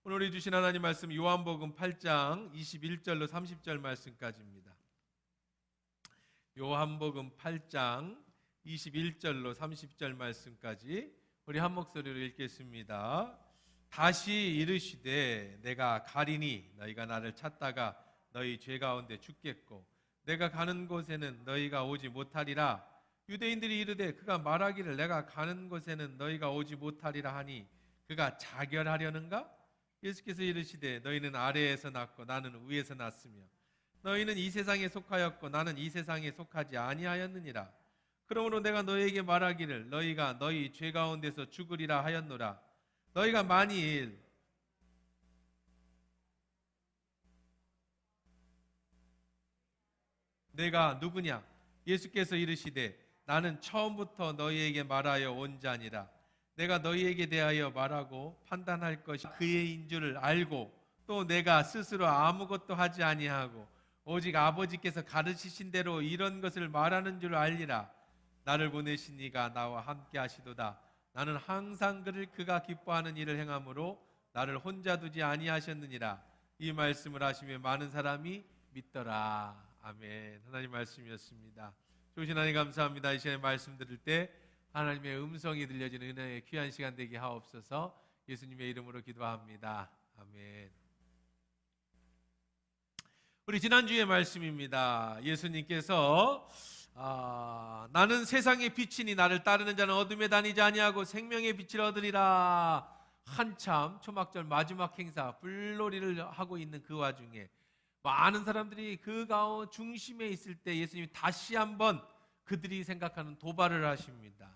오늘 우리 주신 하나님 말씀 요한복음 8장 21절로 30절 말씀까지입니다. 요한복음 8장 21절로 30절 말씀까지 우리 한 목소리로 읽겠습니다. 다시 이르시되 내가 가리니 너희가 나를 찾다가 너희 죄 가운데 죽겠고 내가 가는 곳에는 너희가 오지 못하리라. 유대인들이 이르되 그가 말하기를 내가 가는 곳에는 너희가 오지 못하리라 하니 그가 자결하려는가? 예수께서 이르시되 너희는 아래에서 났고 나는 위에서 났으며 너희는 이 세상에 속하였고 나는 이 세상에 속하지 아니하였느니라. 그러므로 내가 너희에게 말하기를 너희가 너희 죄 가운데서 죽으리라 하였노라. 너희가 만일 내가 누구냐? 예수께서 이르시되 나는 처음부터 너희에게 말하여 온 자니라. 내가 너희에게 대하여 말하고 판단할 것이 그의 줄을 알고 또 내가 스스로 아무것도 하지 아니하고 오직 아버지께서 가르치신 대로 이런 것을 말하는 줄 알리라. 나를 보내신 이가 나와 함께 하시도다. 나는 항상 그가 기뻐하는 일을 행함으로 나를 혼자 두지 아니하셨느니라. 이 말씀을 하시며 많은 사람이 믿더라. 아멘. 하나님 말씀이었습니다. 좋으신 하나님 감사합니다. 이 시간에 말씀 들을 때 하나님의 음성이 들려지는 은혜의 귀한 시간 되게 하옵소서. 예수님의 이름으로 기도합니다. 아멘. 우리 지난주의 말씀입니다. 예수님께서 나는 세상의 빛이니 나를 따르는 자는 어둠에 다니지 아니하고 생명의 빛을 얻으리라. 한참 초막절 마지막 행사 불놀이를 하고 있는 그 와중에 많은 사람들이 그 가운데 중심에 있을 때 예수님이 다시 한번 그들이 생각하는 도발을 하십니다.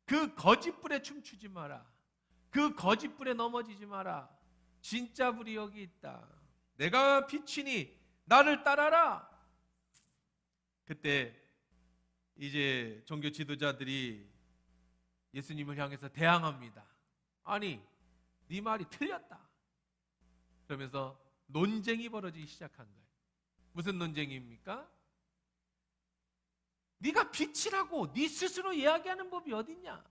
그 거짓불에 춤추지 마라. 그 거짓불에 넘어지지 마라. 진짜 불이 여기 있다. 내가 빛이니 나를 따라라. 그때 이제 종교 지도자들이 예수님을 향해서 대항합니다. 아니, 네 말이 틀렸다. 그러면서 논쟁이 벌어지기 시작한 거예요. 무슨 논쟁입니까? 네가 빛이라고 네 스스로 이야기하는 법이 어딨냐?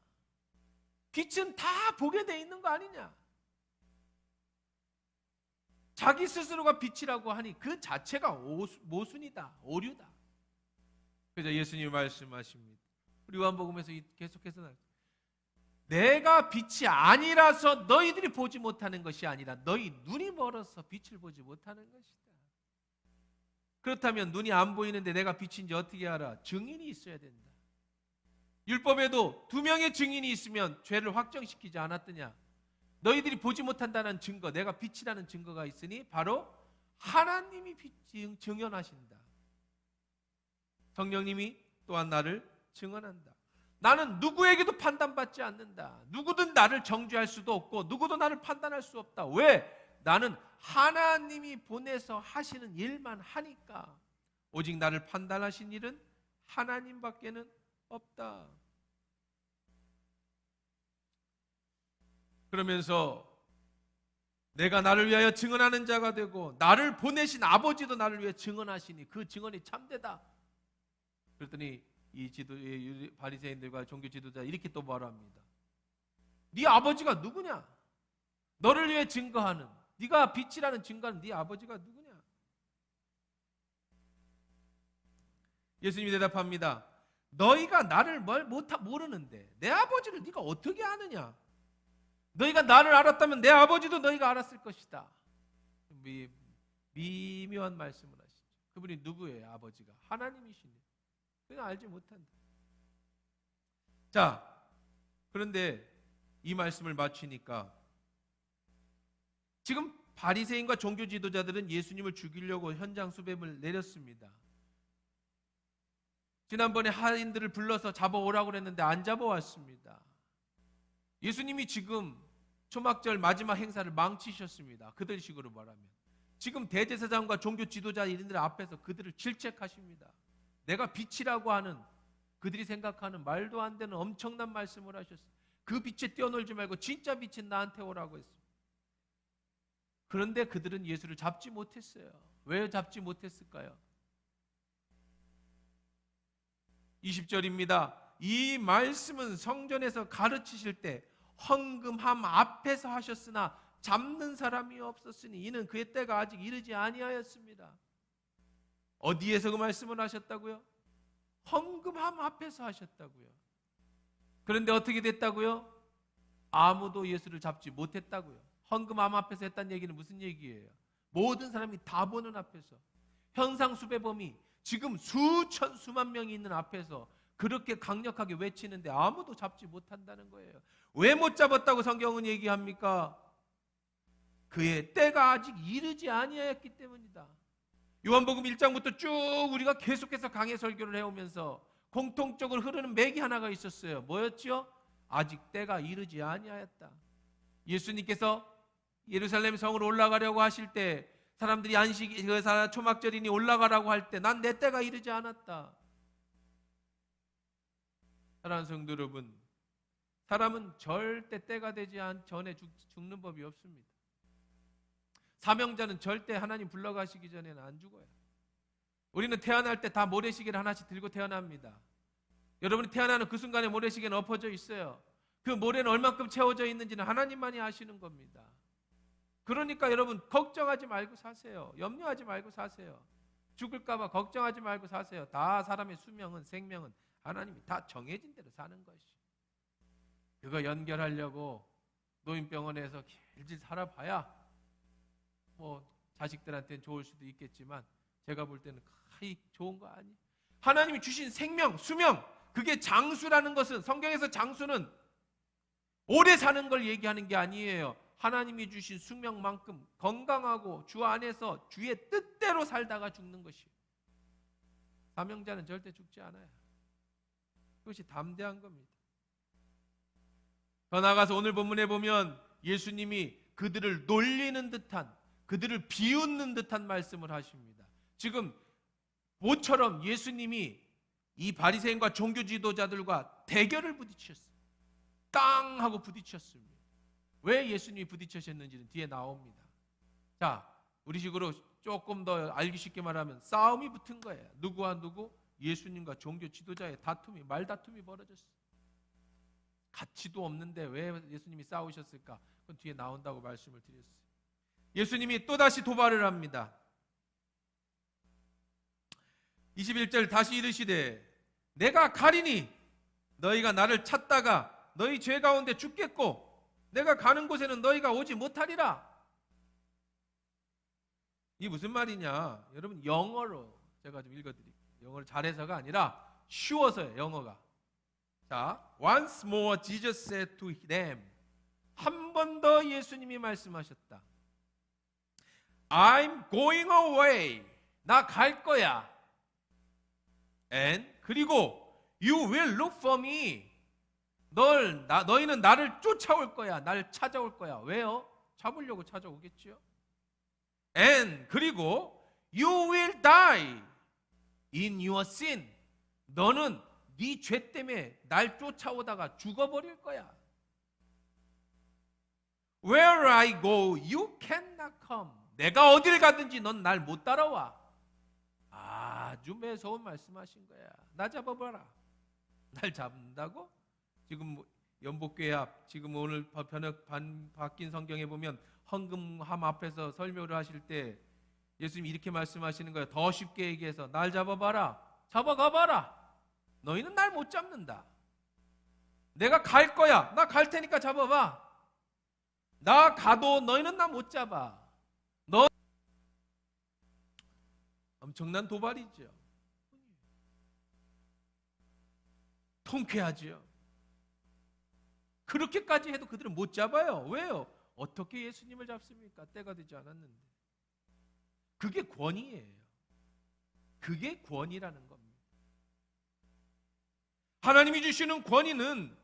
빛은 다 보게 돼 있는 거 아니냐? 자기 스스로가 빛이라고 하니 그 자체가 모순이다, 오류다. 그래서 예수님이 말씀하십니다. 우리 요한복음에서 계속해서 내가 빛이 아니라서 너희들이 보지 못하는 것이 아니라 너희 눈이 멀어서 빛을 보지 못하는 것이다. 그렇다면 눈이 안 보이는데 내가 빛인지 어떻게 알아? 증인이 있어야 된다. 율법에도 2명의 증인이 있으면 죄를 확정시키지 않았더냐? 너희들이 보지 못한다는 증거, 내가 빛이라는 증거가 있으니 바로 하나님이 증언하신다. 성령님이 또한 나를 증언한다. 나는 누구에게도 판단받지 않는다. 누구든 나를 정죄할 수도 없고 누구도 나를 판단할 수 없다. 왜? 나는 하나님이 보내서 하시는 일만 하니까. 오직 나를 판단하신 일은 하나님밖에는 없다. 그러면서 내가 나를 위하여 증언하는 자가 되고 나를 보내신 아버지도 나를 위해 증언하시니 그 증언이 참되다. 그랬더니 이 바리새인들과 종교 지도자 이렇게 또 말합니다. 네 아버지가 누구냐? 너를 위해 증거하는, 네가 빛이라는 증거는 네 아버지가 누구냐? 예수님이 대답합니다. 너희가 나를 모르는데 내 아버지를 네가 어떻게 아느냐? 너희가 나를 알았다면 내 아버지도 너희가 알았을 것이다. 미묘한 말씀을 하시죠. 그분이 누구예요? 아버지가 하나님이시네. 그냥 알지 못한다. 자, 그런데 이 말씀을 마치니까 지금 바리새인과 종교 지도자들은 예수님을 죽이려고 현장 수배를 내렸습니다. 지난번에 하인들을 불러서 잡아오라고 그랬는데 안 잡아왔습니다. 예수님이 지금 초막절 마지막 행사를 망치셨습니다. 그들 식으로 말하면 지금 대제사장과 종교 지도자 이들 앞에서 그들을 질책하십니다. 내가 빛이라고 하는 그들이 생각하는 말도 안 되는 엄청난 말씀을 하셨어요. 그 빛에 뛰어놀지 말고 진짜 빛은 나한테 오라고 했어요. 그런데 그들은 예수를 잡지 못했어요. 왜 잡지 못했을까요? 20절입니다. 이 말씀은 성전에서 가르치실 때 헌금함 앞에서 하셨으나 잡는 사람이 없었으니 이는 그의 때가 아직 이르지 아니하였습니다. 어디에서 그 말씀을 하셨다고요? 헌금함 앞에서 하셨다고요. 그런데 어떻게 됐다고요? 아무도 예수를 잡지 못했다고요. 헌금함 앞에서 했다는 얘기는 무슨 얘기예요? 모든 사람이 다 보는 앞에서, 현상수배범이 지금 수천 수만 명이 있는 앞에서 그렇게 강력하게 외치는데 아무도 잡지 못한다는 거예요. 왜 못 잡았다고 성경은 얘기합니까? 그의 때가 아직 이르지 아니하였기 때문이다. 요한복음 1장부터 쭉 우리가 계속해서 강해 설교를 해오면서 공통적으로 흐르는 맥이 하나가 있었어요. 뭐였죠? 아직 때가 이르지 아니하였다. 예수님께서 예루살렘 성으로 올라가려고 하실 때 사람들이 안식이 초막절이니 올라가라고 할 때 난 내 때가 이르지 않았다. 사랑하는 성도 여러분, 사람은 절대 때가 되지 전에 죽는 법이 없습니다. 사명자는 절대 하나님 불러가시기 전에는 안 죽어요. 우리는 태어날 때 다 모래시계를 하나씩 들고 태어납니다. 여러분이 태어나는 그 순간에 모래시계는 엎어져 있어요. 그 모래는 얼만큼 채워져 있는지는 하나님만이 아시는 겁니다. 그러니까 여러분 걱정하지 말고 사세요. 염려하지 말고 사세요. 죽을까 봐 걱정하지 말고 사세요. 다 사람의 수명은, 생명은 하나님이 다 정해진 대로 사는 것이. 그거 연결하려고 노인병원에서 길게 살아봐야 뭐 자식들한테는 좋을 수도 있겠지만 제가 볼 때는 거의 좋은 거 아니에요. 하나님이 주신 생명, 수명, 그게 장수라는 것은, 성경에서 장수는 오래 사는 걸 얘기하는 게 아니에요. 하나님이 주신 수명만큼 건강하고 주 안에서 주의 뜻대로 살다가 죽는 것이에요. 사명자는 절대 죽지 않아요. 그것이 담대한 겁니다. 더 나아가서 오늘 본문에 보면 예수님이 그들을 놀리는 듯한, 그들을 비웃는 듯한 말씀을 하십니다. 지금 모처럼 예수님이 이 바리새인과 종교 지도자들과 대결을 부딪혔어요. 땅 하고 부딪혔습니다. 왜 예수님이 부딪히셨는지는 뒤에 나옵니다. 자, 우리식으로 조금 더 알기 쉽게 말하면 싸움이 붙은 거예요. 누구와 누구? 예수님과 종교 지도자의 다툼이, 말다툼이 벌어졌어요. 가치도 없는데 왜 예수님이 싸우셨을까? 그건 뒤에 나온다고 말씀을 드렸어요. 예수님이 또다시 도발을 합니다. 21절 다시 이르시되 내가 가리니 너희가 나를 찾다가 너희 죄 가운데 죽겠고 내가 가는 곳에는 너희가 오지 못하리라. 이게 무슨 말이냐? 여러분 영어로 제가 좀 읽어드릴게요. 영어를 잘해서가 아니라 쉬워서요. 영어가. 자, once more Jesus said to them. 한 번 더 예수님이 말씀하셨다. I'm going away. 나 갈 거야. And 그리고 you will look for me. 너희는 나를 쫓아올 거야. 나를 찾아올 거야. 왜요? 잡으려고 찾아오겠죠. And 그리고 you will die in your sin. 너는 네 죄 때문에 날 쫓아오다가 죽어버릴 거야. Where I go, you cannot come. 내가 어딜 가든지 넌 날 못 따라와. 아주 매서운 말씀하신 거야. 나 잡아봐라. 날 잡는다고? 지금 연복교회 앞, 지금 오늘 번역 바뀐 성경에 보면 헌금함 앞에서 설교를 하실 때 예수님이 이렇게 말씀하시는 거예요. 더 쉽게 얘기해서 날 잡아봐라. 잡아가봐라. 너희는 날 못 잡는다. 내가 갈 거야. 나 갈 테니까 잡아봐. 나 가도 너희는 나 못 잡아. 엄청난 도발이죠. 통쾌하죠. 그렇게까지 해도 그들은 못 잡아요. 왜요? 어떻게 예수님을 잡습니까? 때가 되지 않았는데. 그게 권위예요. 그게 권위라는 겁니다. 하나님이 주시는 권위는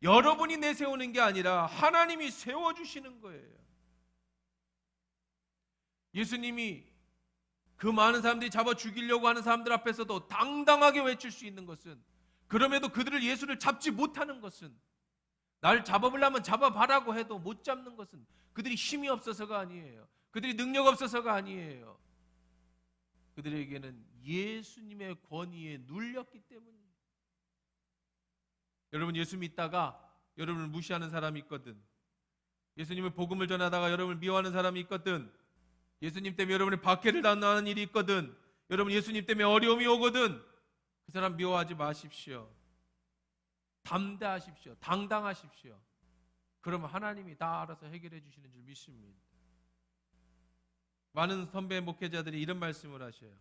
여러분이 내세우는 게 아니라 하나님이 세워주시는 거예요. 예수님이 그 많은 사람들이 잡아 죽이려고 하는 사람들 앞에서도 당당하게 외칠 수 있는 것은, 그럼에도 그들을 예수를 잡지 못하는 것은, 날 잡아보려면 잡아봐라고 해도 못 잡는 것은 그들이 힘이 없어서가 아니에요. 그들이 능력 없어서가 아니에요. 그들에게는 예수님의 권위에 눌렸기 때문이에요. 여러분 예수 믿다가 여러분을 무시하는 사람이 있거든. 예수님을 복음을 전하다가 여러분을 미워하는 사람이 있거든, 예수님 때문에 여러분의 박해를 당하는 일이 있거든, 여러분 예수님 때문에 어려움이 오거든, 그 사람 미워하지 마십시오. 담대하십시오. 당당하십시오. 그러면 하나님이 다 알아서 해결해 주시는 줄 믿습니다. 많은 선배 목회자들이 이런 말씀을 하셔요.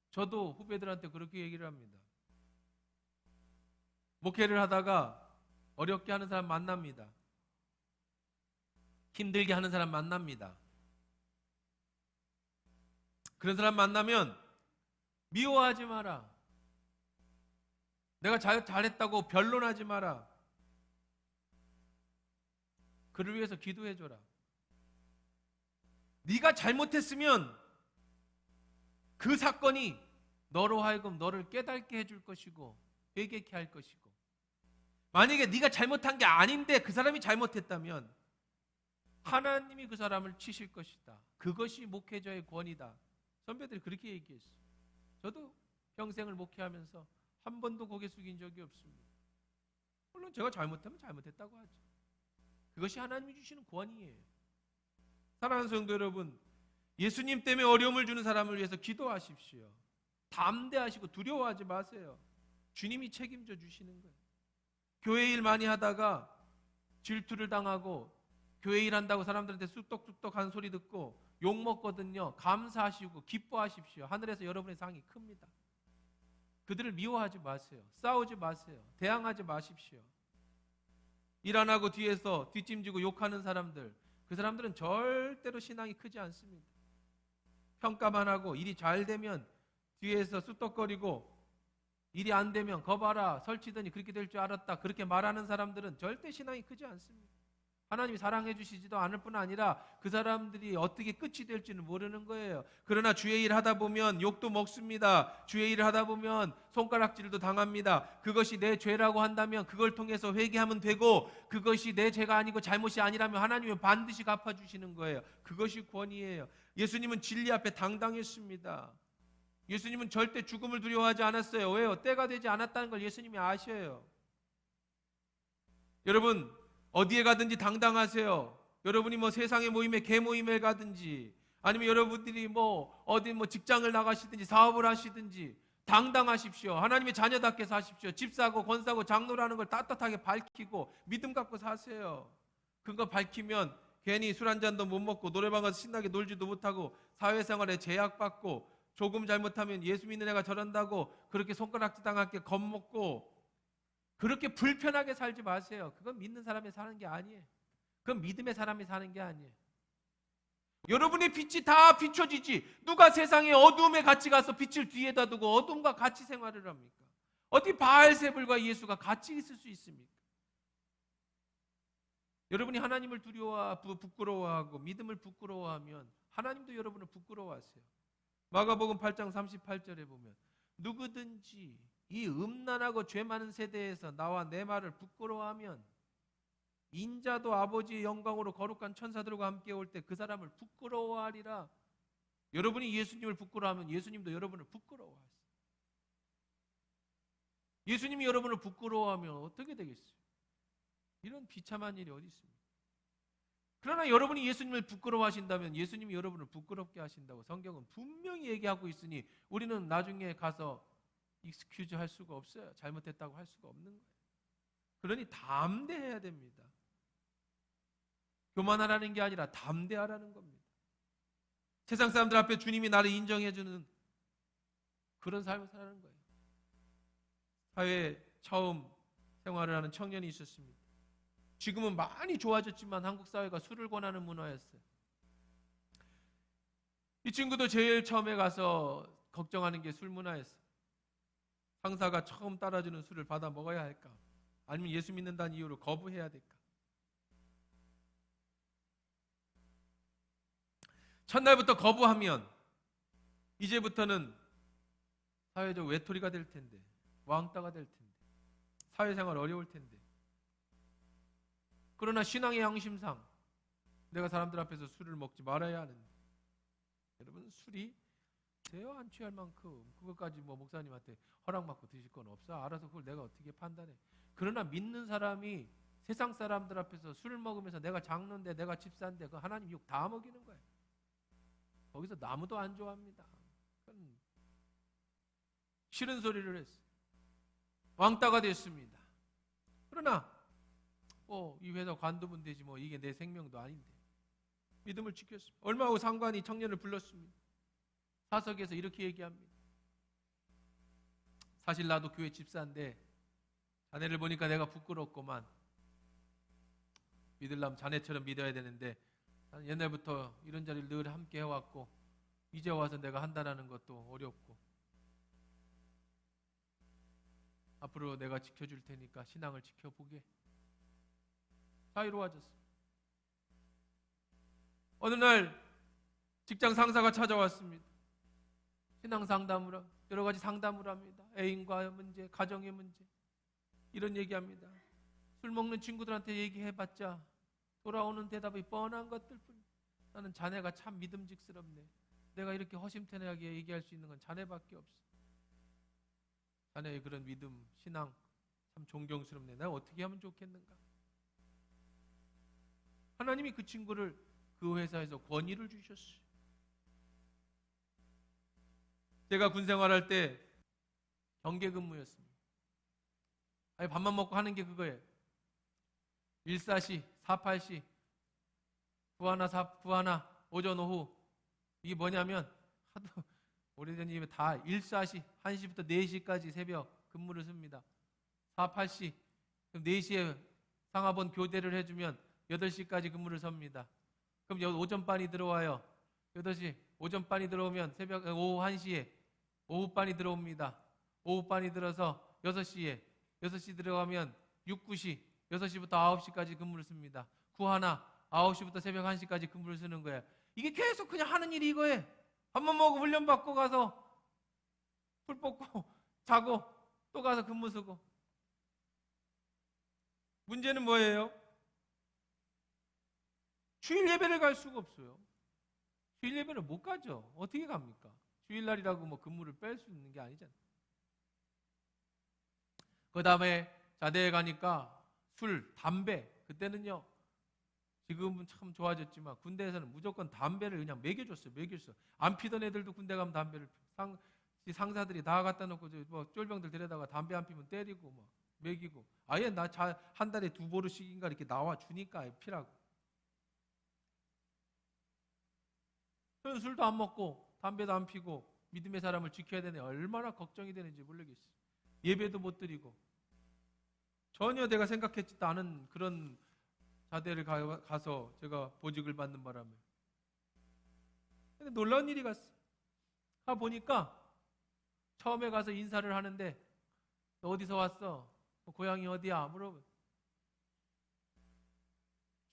저도 후배들한테 그렇게 얘기를 합니다. 목회를 하다가 어렵게 하는 사람 만납니다. 힘들게 하는 사람 만납니다. 그런 사람 만나면 미워하지 마라. 내가 잘했다고 변론하지 마라. 그를 위해서 기도해줘라. 네가 잘못했으면 그 사건이 너로 하여금 너를 깨닫게 해줄 것이고 회개케 할 것이고, 만약에 네가 잘못한 게 아닌데 그 사람이 잘못했다면 하나님이 그 사람을 치실 것이다. 그것이 목회자의 권위다. 선배들이 그렇게 얘기했어요. 저도 평생을 목회하면서 한 번도 고개 숙인 적이 없습니다. 물론 제가 잘못하면 잘못했다고 하죠. 그것이 하나님이 주시는 권위예요. 사랑하는 성도 여러분, 예수님 때문에 어려움을 주는 사람을 위해서 기도하십시오. 담대하시고 두려워하지 마세요. 주님이 책임져 주시는 거예요. 교회 일 많이 하다가 질투를 당하고 교회 일 한다고 사람들한테 쑥덕쑥덕 하는 소리 듣고 욕 먹거든요. 감사하시고 기뻐하십시오. 하늘에서 여러분의 상이 큽니다. 그들을 미워하지 마세요. 싸우지 마세요. 대항하지 마십시오. 일 안 하고 뒤에서 뒷짐지고 욕하는 사람들, 그 사람들은 절대로 신앙이 크지 않습니다. 평가만 하고 일이 잘 되면 뒤에서 쑥덕거리고 일이 안 되면 거 봐라 설치더니 그렇게 될 줄 알았다 그렇게 말하는 사람들은 절대 신앙이 크지 않습니다. 하나님이 사랑해 주시지도 않을 뿐 아니라 그 사람들이 어떻게 끝이 될지는 모르는 거예요. 그러나 주의 일 하다 보면 욕도 먹습니다. 주의 일을 하다 보면 손가락질도 당합니다. 그것이 내 죄라고 한다면 그걸 통해서 회개하면 되고, 그것이 내 죄가 아니고 잘못이 아니라면 하나님은 반드시 갚아주시는 거예요. 그것이 권위예요. 예수님은 진리 앞에 당당했습니다. 예수님은 절대 죽음을 두려워하지 않았어요. 왜요? 때가 되지 않았다는 걸 예수님이 아셔요. 여러분 어디에 가든지 당당하세요. 여러분이 뭐 세상의 모임에 개 모임에 가든지 아니면 여러분들이 뭐 어디 뭐 직장을 나가시든지 사업을 하시든지 당당하십시오. 하나님의 자녀답게 사십시오. 집사고 권사고 장로라는 걸 떳떳하게 밝히고 믿음 갖고 사세요. 그거 밝히면 괜히 술 한 잔도 못 먹고 노래방 가서 신나게 놀지도 못하고 사회생활에 제약받고 조금 잘못하면 예수 믿는 애가 저런다고 그렇게 손가락질 당할게 겁먹고 그렇게 불편하게 살지 마세요. 그건 믿는 사람이 사는 게 아니에요. 그건 믿음의 사람이 사는 게 아니에요. 여러분의 빛이 다 비춰지지. 누가 세상에 어두움에 같이 가서 빛을 뒤에다 두고 어둠과 같이 생활을 합니까? 어디 바알세불과 예수가 같이 있을 수 있습니까? 여러분이 하나님을 부끄러워하고 믿음을 부끄러워하면 하나님도 여러분을 부끄러워하세요. 마가복음 8장 38절에 보면 누구든지 이 음란하고 죄 많은 세대에서 나와 내 말을 부끄러워하면 인자도 아버지의 영광으로 거룩한 천사들과 함께 올 때 그 사람을 부끄러워하리라. 여러분이 예수님을 부끄러워하면 예수님도 여러분을 부끄러워하세요. 예수님이 여러분을 부끄러워하면 어떻게 되겠어요? 이런 비참한 일이 어디 있습니까? 그러나 여러분이 예수님을 부끄러워하신다면 예수님이 여러분을 부끄럽게 하신다고 성경은 분명히 얘기하고 있으니 우리는 나중에 가서 익스큐즈 할 수가 없어요. 잘못했다고 할 수가 없는 거예요. 그러니 담대해야 됩니다. 교만하라는 게 아니라 담대하라는 겁니다. 세상 사람들 앞에 주님이 나를 인정해주는 그런 삶을 살아가는 거예요. 사회에 처음 생활을 하는 청년이 있었습니다. 지금은 많이 좋아졌지만 한국 사회가 술을 권하는 문화였어요. 이 친구도 제일 처음에 가서 걱정하는 게 술 문화였어요. 상사가 처음 따라주는 술을 받아 먹어야 할까? 아니면 예수 믿는다는 이유로 거부해야 될까? 첫날부터 거부하면 이제부터는 사회적 외톨이가 될 텐데, 왕따가 될 텐데, 사회생활 어려울 텐데. 그러나 신앙의 양심상 내가 사람들 앞에서 술을 먹지 말아야 하는데, 여러분 술이 대여 안 취할 만큼 그것까지 뭐 목사님한테 허락받고 드실 건 없어. 알아서 그걸 내가 어떻게 판단해. 그러나 믿는 사람이 세상 사람들 앞에서 술을 먹으면서 내가 장로인데 내가 집사인데 그 하나님 욕 다 먹이는 거예요. 거기서 나무도 안 좋아합니다. 싫은 소리를 했어요. 왕따가 됐습니다. 그러나 이 회사 관두면 되지 뭐 이게 내 생명도 아닌데 믿음을 지켰습니다. 얼마 후 상관이 청년을 불렀습니다. 사석에서 이렇게 얘기합니다. 사실 나도 교회 집사인데 자네를 보니까 내가 부끄럽구만. 믿으려면 자네처럼 믿어야 되는데 나는 옛날부터 이런 자리를 늘 함께 해왔고 이제 와서 내가 한다는 것도 어렵고 앞으로 내가 지켜줄 테니까 신앙을 지켜보게. 자유로워졌어. 어느 날 직장 상사가 찾아왔습니다. 신앙 상담을 여러 가지 상담을 합니다. 애인과의 문제, 가정의 문제 이런 얘기합니다. 술 먹는 친구들한테 얘기해봤자 돌아오는 대답이 뻔한 것들 뿐. 나는 자네가 참 믿음직스럽네. 내가 이렇게 허심탄회하게 얘기할 수 있는 건 자네밖에 없어. 자네의 그런 믿음, 신앙 참 존경스럽네. 내가 어떻게 하면 좋겠는가? 하나님이 그 친구를 그 회사에서 권위를 주셨어요. 제가 군 생활할 때 경계 근무였습니다. 아니 밥만 먹고 하는 게 그거예요. 1사시, 4팔시, 부하나, 오전, 오후. 이게 뭐냐면 하도 오래전 집에 다 1사시, 1시부터 4시까지 새벽 근무를 씁니다. 4팔시, 그럼 4시에 상하번 교대를 해주면 8시까지 근무를 섭니다. 그럼 오전반이 들어와요. 8시, 오전반이 들어오면 새벽 오후 1시에 오후반이 들어옵니다. 오후반이 들어서 6시 들어가면 6, 9시, 6시부터 9시까지 근무를 씁니다. 구하나 9시부터 새벽 1시까지 근무를 쓰는 거예요. 이게 계속 그냥 하는 일이 이거예요. 밥만 먹고 훈련 받고 가서 풀 뽑고 자고 또 가서 근무 쓰고. 문제는 뭐예요? 주일 예배를 갈 수가 없어요. 주일 예배를 못 가죠. 어떻게 갑니까? 주일날이라고 뭐 근무를 뺄 수 있는 게 아니잖아요. 그 다음에 자대에 가니까 술, 담배. 그때는요. 지금은 참 좋아졌지만 군대에서는 무조건 담배를 그냥 먹여줬어요. 안 피던 애들도 군대 가면 담배를 상사들이 다 갖다 놓고 뭐 쫄병들 데려다가 담배 안 피면 때리고 뭐 먹이고. 아예 한 달에 2보루씩인가 이렇게 나와 주니까 피라고. 저는 술도 안 먹고 담배도 안 피고 믿음의 사람을 지켜야 되네. 얼마나 걱정이 되는지 모르겠어요. 예배도 못 드리고 전혀 내가 생각했지도 않은 그런 자대를 가서 제가 보직을 받는 바람에. 근데 놀라운 일이 갔어. 가 보니까 처음에 가서 인사를 하는데 너 어디서 왔어? 고향이 어디야? 물어봐.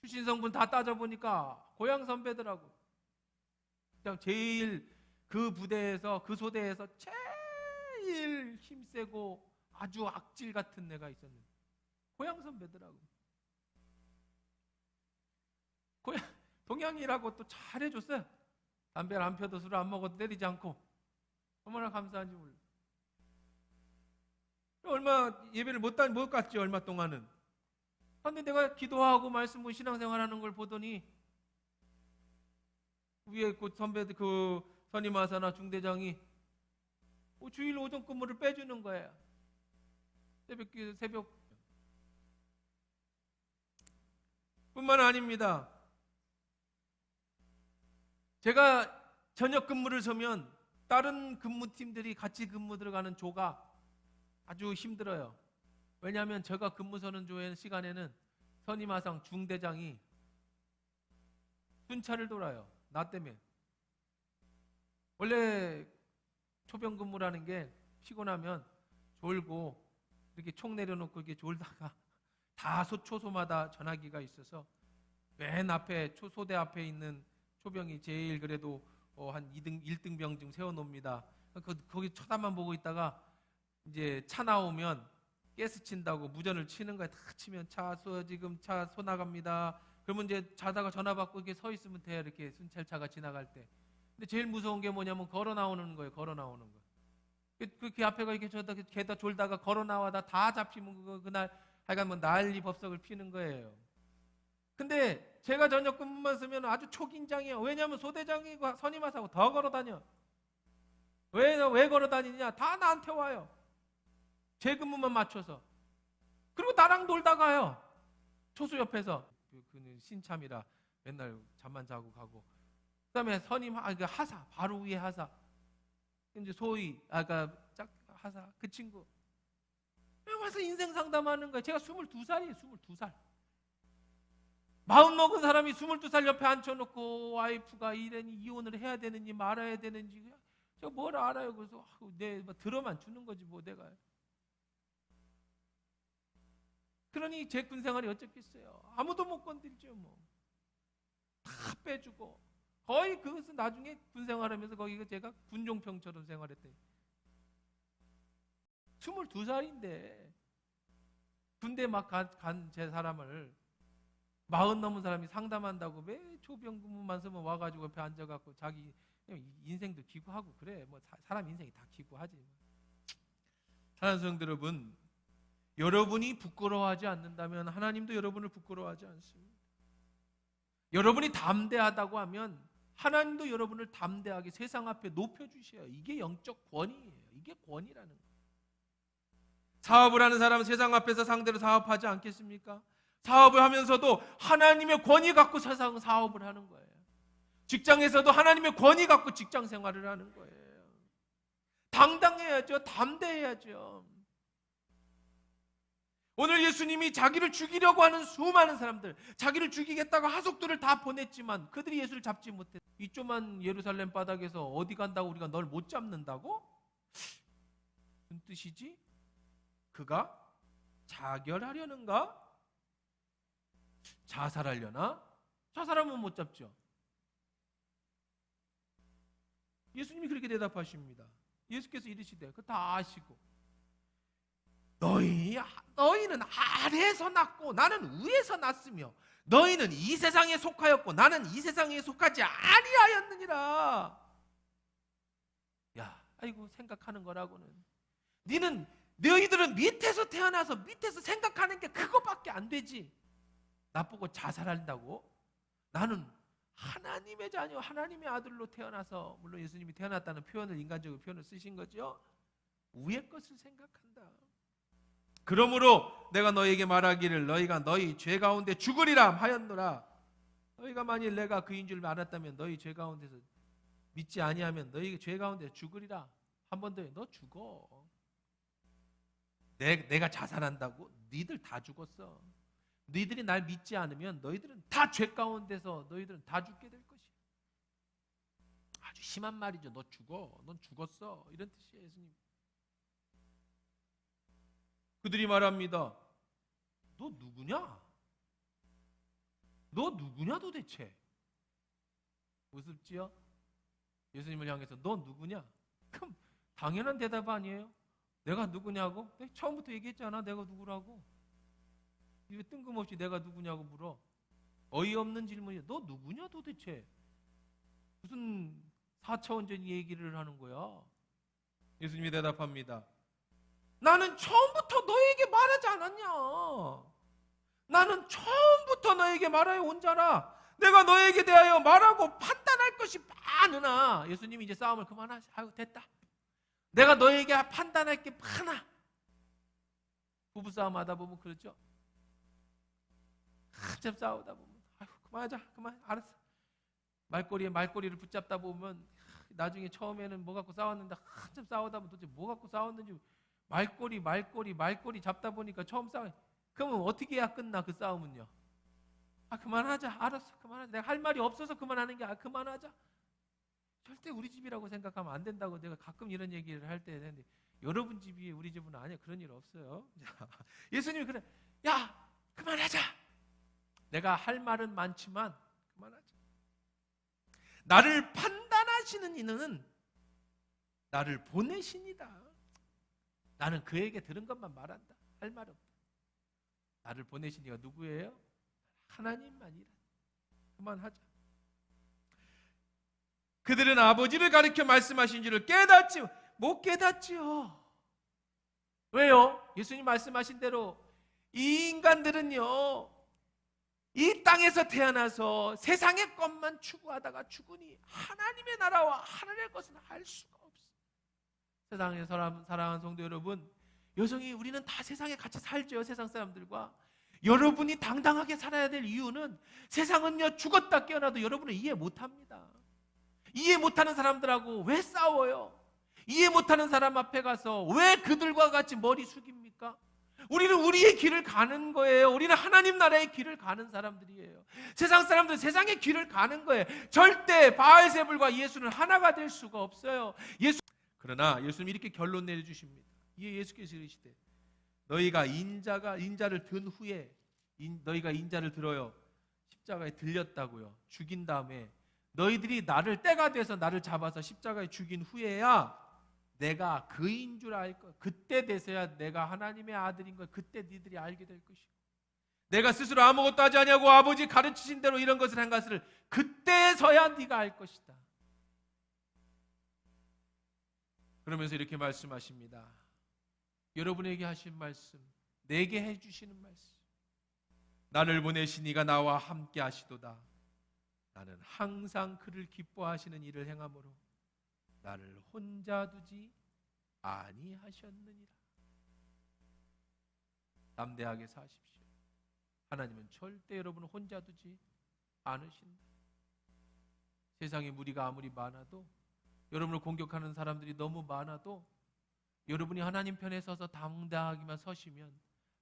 출신 성분 다 따져보니까 고향 선배더라고. 그냥 제일 그 부대에서 그 소대에서 제일 힘세고 아주 악질 같은 애가 있었는데 고향 선배더라고. 동양이라고 또 잘해줬어요. 담배를 안 펴도 술을 안 먹어도 때리지 않고. 얼마나 감사한지 몰라. 얼마 예배를 못 갔지 얼마 동안은. 그런데 내가 기도하고 말씀 신앙생활하는 걸 보더니 위에 그 선배들 그 선임하사나 중대장이 주일 오전 근무를 빼주는 거예요. 새벽 뿐만 아닙니다. 제가 저녁 근무를 서면 다른 근무팀들이 같이 근무 들어가는 조가 아주 힘들어요. 왜냐하면 제가 근무 서는 시간에는 선임하상 중대장이 순찰을 돌아요. 나 때문에. 원래 초병 근무라는 게 피곤하면 졸고 이렇게 총 내려놓고 이렇게 졸다가 다 초소마다 전화기가 있어서 맨 앞에 소대 앞에 있는 초병이 제일 그래도 한 1등병 좀 세워놓습니다. 거기 쳐다만 보고 있다가 이제 차 나오면 가스 친다고 무전을 치는 거야. 다 치면 지금 차 소 나갑니다. 그러면 이제 자다가 전화 받고 이렇게 서 있으면 돼. 이렇게 순찰차가 지나갈 때. 근데 제일 무서운 게 뭐냐면 걸어 나오는 거예요. 걸어 나오는 거. 그 앞에가 이렇게 게다 졸다가 걸어 나와다 다 잡히면 그날 하여간 뭐 난리 법석을 피는 거예요. 근데 제가 저녁 근무만 쓰면 아주 초긴장이에요. 왜냐하면 소대장이 선임하사고 더 걸어 다녀. 왜 걸어 다니냐? 다 나한테 와요. 제 근무만 맞춰서. 그리고 나랑 놀다가요. 초수 옆에서 그는 신참이라 맨날 잠만 자고 가고. 그다음에 선임 그 하사 바로 위에 하사. 이제 소위 짝 하사 그 친구. 와서 인생 상담하는 거예요. 제가 22살이에요. 22살. 마음 먹은 사람이 22살 옆에 앉혀놓고 와이프가 이혼을 해야 되는지 말아야 되는지 제가 뭘 알아요. 그래서 들어만 주는 거지 뭐 내가. 그러니 제 군생활이 어쩌겠어요. 아무도 못 건들죠 뭐. 다 빼주고 거의 그것은 나중에 군생활하면서 거기가 제가 군종평처럼 생활했더니 22살인데 군대 막 간 제 사람을 40 넘은 사람이 상담한다고 왜 조병 근무만 쓰면 와가지고 옆에 앉아갖고 자기 인생도 기구하고 그래. 뭐 사람 인생이 다 기구하지. 사랑하는 성도 여러분, 여러분이 부끄러워하지 않는다면 하나님도 여러분을 부끄러워하지 않습니다. 여러분이 담대하다고 하면 하나님도 여러분을 담대하게 세상 앞에 높여주셔요. 이게 영적 권위예요. 이게 권위라는 거예요. 사업을 하는 사람은 세상 앞에서 상대로 사업하지 않겠습니까? 사업을 하면서도 하나님의 권위 갖고 세상 사업을 하는 거예요. 직장에서도 하나님의 권위 갖고 직장 생활을 하는 거예요. 당당해야죠. 담대해야죠. 오늘 예수님이 자기를 죽이려고 하는 수많은 사람들, 자기를 죽이겠다고 하속들을 다 보냈지만 그들이 예수를 잡지 못했어요. 이 조그만 예루살렘 바닥에서 어디 간다고 우리가 널 못 잡는다고? 무슨 뜻이지? 그가 자결하려는가? 자살하려나? 자살하면 못 잡죠. 예수님이 그렇게 대답하십니다. 예수께서 이르시되 그거 다 아시고 너희는 아래에서 났고 나는 위에서 났으며 너희는 이 세상에 속하였고 나는 이 세상에 속하지 아니하였느니라. 야, 아이고 생각하는 거라고는. 너희들은 밑에서 태어나서 밑에서 생각하는 게 그거밖에 안 되지. 나보고 자살한다고? 나는 하나님의 자녀, 하나님의 아들로 태어나서, 물론 예수님이 태어났다는 표현을 인간적으로 표현을 쓰신 거죠. 위의 것을 생각한다. 그러므로 내가 너희에게 말하기를 너희가 너희 죄 가운데 죽으리라 하였노라. 너희가 만일 내가 그인 줄 알았다면 너희 죄 가운데서 믿지 아니하면 너희 죄 가운데 죽으리라. 한 번 더 너 죽어. 내가 자살한다고? 너희들 다 죽었어. 너희들이 날 믿지 않으면 너희들은 다 죄 가운데서 너희들은 다 죽게 될 것이야. 아주 심한 말이죠. 너 죽어. 넌 죽었어. 이런 뜻이에요. 예수님. 그들이 말합니다. 너 누구냐? 너 누구냐 도대체? 우습지요? 예수님을 향해서 너 누구냐? 그럼 당연한 대답 아니에요? 내가 누구냐고? 내가 처음부터 얘기했잖아. 내가 누구라고. 왜 뜬금없이 내가 누구냐고 물어. 어이없는 질문이야. 너 누구냐 도대체? 무슨 4차원적인 얘기를 하는 거야? 예수님이 대답합니다. 나는 처음부터 너에게 말하지 않았냐? 나는 처음부터 너에게 말하여 온 자라. 내가 너에게 대하여 말하고 판단할 것이 많으나. 예수님이 이제 싸움을 그만하시고 됐다. 내가 너에게 판단할 게 많아. 부부싸움 하다 보면 그렇죠. 한참 싸우다 보면 아이고 그만하자. 그만 알았어. 말꼬리를 붙잡다 보면 나중에 처음에는 뭐 갖고 싸웠는데 한참 싸우다 보면 도대체 뭐 갖고 싸웠는지 말꼬리 잡다 보니까 처음 싸워. 그러면 어떻게 해야 끝나 그 싸움은요? 그만하자. 알았어. 그만하자. 내가 할 말이 없어서 그만하는 게 그만하자. 절대 우리 집이라고 생각하면 안 된다고 내가 가끔 이런 얘기를 할 때 했는데 여러분 집이 우리 집은 아니야. 그런 일 없어요. 예수님이 그래. 야 그만하자. 내가 할 말은 많지만 그만하자. 나를 판단하시는 이는 나를 보내신이다. 나는 그에게 들은 것만 말한다. 할 말 없다. 나를 보내신 이가 누구예요? 하나님만이라. 그만하자. 그들은 아버지를 가리켜 말씀하신 줄을 깨닫지 못 깨닫지요. 왜요? 예수님 말씀하신 대로 이 인간들은요, 이 땅에서 태어나서 세상의 것만 추구하다가 죽으니 하나님의 나라와 하늘의 것은 할 수가 없어요. 세상에 사랑하는 성도 여러분, 여성이 우리는 다 세상에 같이 살죠. 세상 사람들과. 여러분이 당당하게 살아야 될 이유는 세상은요, 죽었다 깨어나도 여러분을 이해 못합니다. 이해 못하는 사람들하고 왜 싸워요? 이해 못하는 사람 앞에 가서 왜 그들과 같이 머리 숙입니까? 우리는 우리의 길을 가는 거예요. 우리는 하나님 나라의 길을 가는 사람들이에요. 세상 사람들은 세상의 길을 가는 거예요. 절대 바알세불과 예수는 하나가 될 수가 없어요. 그러나 예수님이 이렇게 결론 내려주십니다. 이에 예수께서 이르시되 너희가 인자를 든 후에 너희가 인자를 들어요. 십자가에 들렸다고요. 죽인 다음에 너희들이 때가 돼서 나를 잡아서 십자가에 죽인 후에야 내가 그인 줄 알 것. 그때 돼서야 내가 하나님의 아들인 걸 그때 너희들이 알게 될 것이고, 내가 스스로 아무것도 하지 아니하고 아버지 가르치신 대로 이런 것을 한 것을 그때서야 네가 알 것이다. 그러면서 이렇게 말씀하십니다. 여러분에게 하신 말씀, 내게 해주시는 말씀. 나를 보내신 이가 나와 함께 하시도다. 나는 항상 그를 기뻐하시는 일을 행함으로 나를 혼자 두지 아니하셨느니라. 담대하게 사십시오. 하나님은 절대 여러분을 혼자 두지 않으신다. 세상에 무리가 아무리 많아도, 여러분을 공격하는 사람들이 너무 많아도 여러분이 하나님 편에 서서 당당하게만 서시면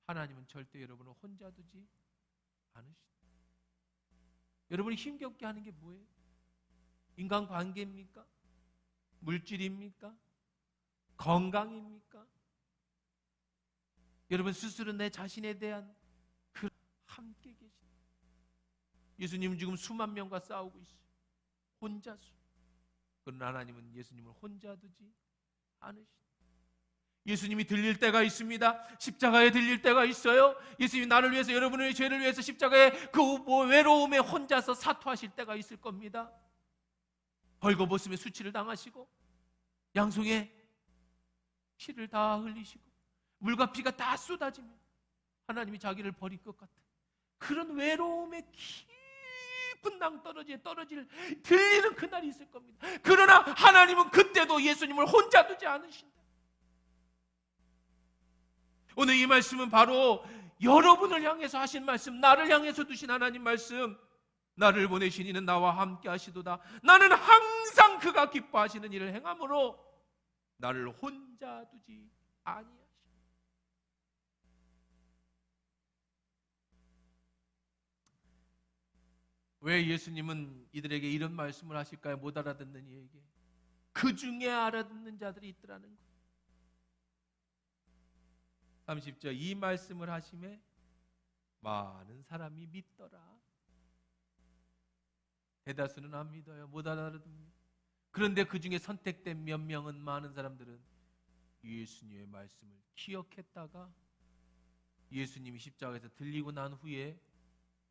하나님은 절대 여러분을 혼자 두지 않으신다. 여러분이 힘겹게 하는 게 뭐예요? 인간관계입니까? 물질입니까? 건강입니까? 여러분 스스로 내 자신에 대한 함께 계신 예수님은 지금 수만 명과 싸우고 있어요. 혼자서. 그러나 하나님은 예수님을 혼자 두지 않으신다. 예수님이 들릴 때가 있습니다. 십자가에 들릴 때가 있어요. 예수님이 나를 위해서, 여러분의 죄를 위해서 십자가에 그 외로움에 혼자서 사토하실 때가 있을 겁니다. 벌거벗음에 수치를 당하시고 양손에 피를 다 흘리시고 물과 피가 다 쏟아지면 하나님이 자기를 버릴 것 같은 그런 외로움에 깊은 낭떠러지에 들리는 그날이 있을 겁니다. 그러나 하나님은 그때도 예수님을 혼자 두지 않으신다. 오늘 이 말씀은 바로 여러분을 향해서 하신 말씀, 나를 향해서 두신 하나님 말씀. 나를 보내신 이는 나와 함께 하시도다. 나는 항상 그가 기뻐하시는 일을 행함으로 나를 혼자 두지 아니하시다. 왜 예수님은 이들에게 이런 말씀을 하실까요? 못 알아듣는 이에게. 그 중에 알아듣는 자들이 있더라는 거예요. 30절 이 말씀을 하심에 많은 사람이 믿더라. 대다수는 안 믿어요. 못 알아듣습니다. 그런데 그 중에 선택된 몇 명은, 많은 사람들은 예수님의 말씀을 기억했다가 예수님이 십자가에서 들리고 난 후에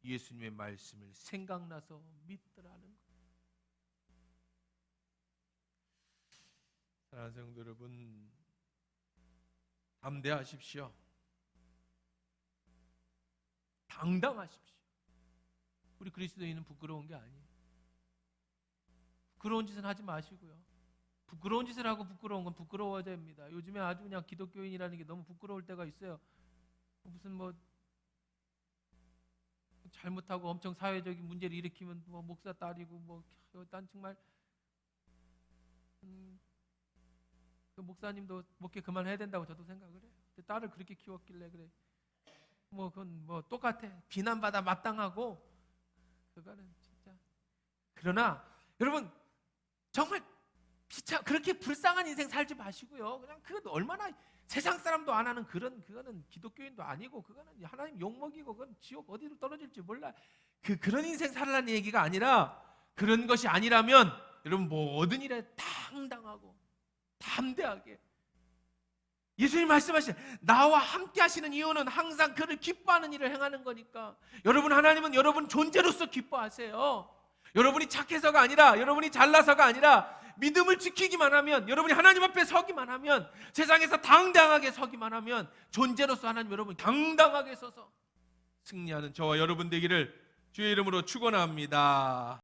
예수님의 말씀을 생각나서 믿더라는 거예요. 사랑하는 성도 여러분, 담대하십시오. 당당하십시오. 우리 그리스도인은 부끄러운 게 아니에요. 부끄러운 짓은 하지 마시고요. 부끄러운 짓을 하고 부끄러운 건 부끄러워야 됩니다. 요즘에 아주 그냥 기독교인이라는 게 너무 부끄러울 때가 있어요. 무슨 잘못하고 엄청 사회적인 문제를 일으키면 목사 딸이고 난 정말 그 목사님도 목회 그만해야 된다고 저도 생각을 해요. 딸을 그렇게 키웠길래 그래. 그건 똑같아. 비난받아 마땅하고 그거는 진짜. 그러나 여러분 정말 그렇게 불쌍한 인생 살지 마시고요. 그냥 그건 얼마나 세상 사람도 안 하는 그거는 기독교인도 아니고 그거는 하나님 욕먹이고 그건 지옥 어디로 떨어질지 몰라. 그런 인생 살라는 얘기가 아니라, 그런 것이 아니라면 여러분 모든 일에 당당하고 담대하게 예수님 말씀하신 나와 함께 하시는 이유는 항상 그를 기뻐하는 일을 행하는 거니까. 여러분 하나님은 여러분 존재로서 기뻐하세요. 여러분이 착해서가 아니라, 여러분이 잘나서가 아니라 믿음을 지키기만 하면, 여러분이 하나님 앞에 서기만 하면, 세상에서 당당하게 서기만 하면, 존재로서 하나님 여러분 당당하게 서서 승리하는 저와 여러분 되기를 주의 이름으로 축원합니다.